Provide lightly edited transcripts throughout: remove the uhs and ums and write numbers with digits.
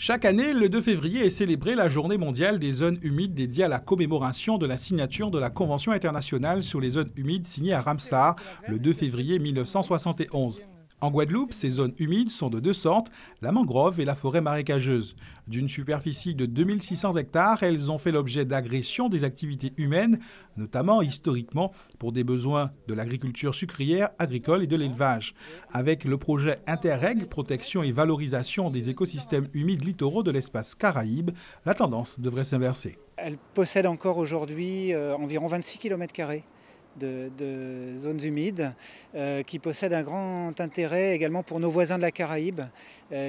Chaque année, le 2 février est célébrée la Journée mondiale des zones humides dédiée à la commémoration de la signature de la Convention internationale sur les zones humides signée à Ramsar le 2 février 1971. En Guadeloupe, ces zones humides sont de deux sortes, la mangrove et la forêt marécageuse. D'une superficie de 2600 hectares, elles ont fait l'objet d'agressions des activités humaines, notamment historiquement pour des besoins de l'agriculture sucrière, agricole et de l'élevage. Avec le projet Interreg, protection et valorisation des écosystèmes humides littoraux de l'espace Caraïbe, la tendance devrait s'inverser. Elle possède encore aujourd'hui environ 26 km² de zones humides qui possèdent un grand intérêt également pour nos voisins de la Caraïbe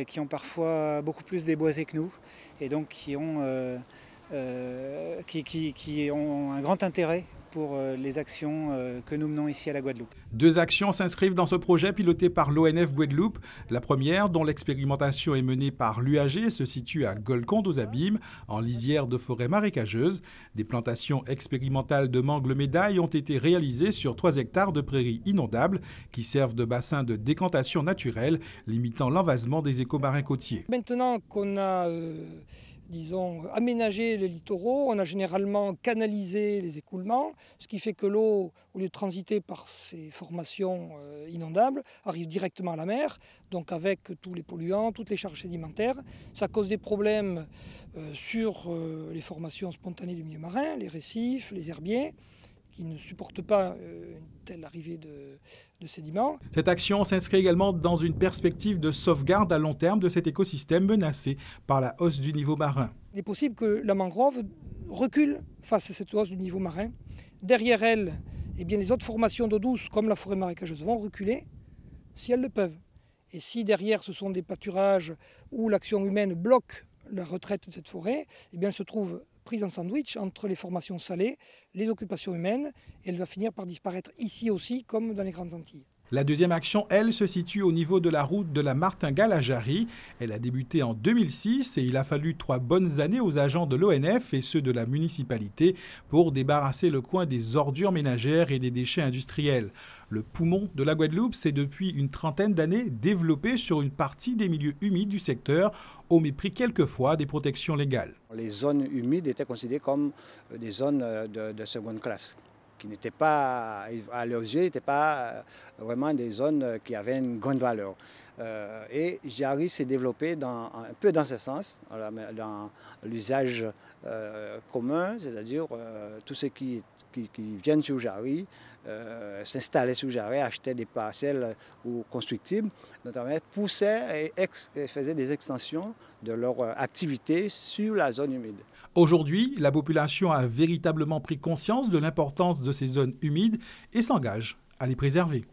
qui ont parfois beaucoup plus déboisé que nous et donc qui ont un grand intérêt pour les actions que nous menons ici à la Guadeloupe. Deux actions s'inscrivent dans ce projet piloté par l'ONF Guadeloupe. La première, dont l'expérimentation est menée par l'UAG, se situe à Golconde aux Abîmes, en lisière de forêt marécageuse. Des plantations expérimentales de mangle-médaille ont été réalisées sur 3 hectares de prairies inondables qui servent de bassin de décantation naturelle, limitant l'envasement des écomarins côtiers. Maintenant qu'on a aménagé les littoraux, on a généralement canalisé les écoulements, ce qui fait que l'eau, au lieu de transiter par ces formations inondables, arrive directement à la mer, donc avec tous les polluants, toutes les charges sédimentaires. Ça cause des problèmes sur les formations spontanées du milieu marin, les récifs, les herbiers, qui ne supportent pas une telle arrivée de sédiments. Cette action s'inscrit également dans une perspective de sauvegarde à long terme de cet écosystème menacé par la hausse du niveau marin. Il est possible que la mangrove recule face à cette hausse du niveau marin. Derrière elle, eh bien, les autres formations d'eau douce, comme la forêt marécageuse, vont reculer si elles le peuvent. Et si derrière ce sont des pâturages où l'action humaine bloque la retraite de cette forêt, eh bien, elle se trouve prise en sandwich entre les formations salées, les occupations humaines, et elle va finir par disparaître ici aussi, comme dans les Grandes Antilles. La deuxième action, elle, se situe au niveau de la route de la Martingale à Jarry. Elle a débuté en 2006 et il a fallu 3 bonnes années aux agents de l'ONF et ceux de la municipalité pour débarrasser le coin des ordures ménagères et des déchets industriels. Le poumon de la Guadeloupe s'est depuis une trentaine d'années développé sur une partie des milieux humides du secteur, au mépris quelquefois des protections légales. Les zones humides étaient considérées comme des zones de seconde classe, qui n'étaient pas, à leurs yeux, n'étaient pas vraiment des zones qui avaient une grande valeur. Et Jarry s'est développé un peu dans ce sens, dans l'usage commun, c'est-à-dire tous ceux qui viennent sur Jarry, s'installaient sur Jarry, achetaient des parcelles ou constructibles, notamment poussaient et faisaient des extensions de leur activité sur la zone humide. Aujourd'hui, la population a véritablement pris conscience de l'importance de ces zones humides et s'engage à les préserver.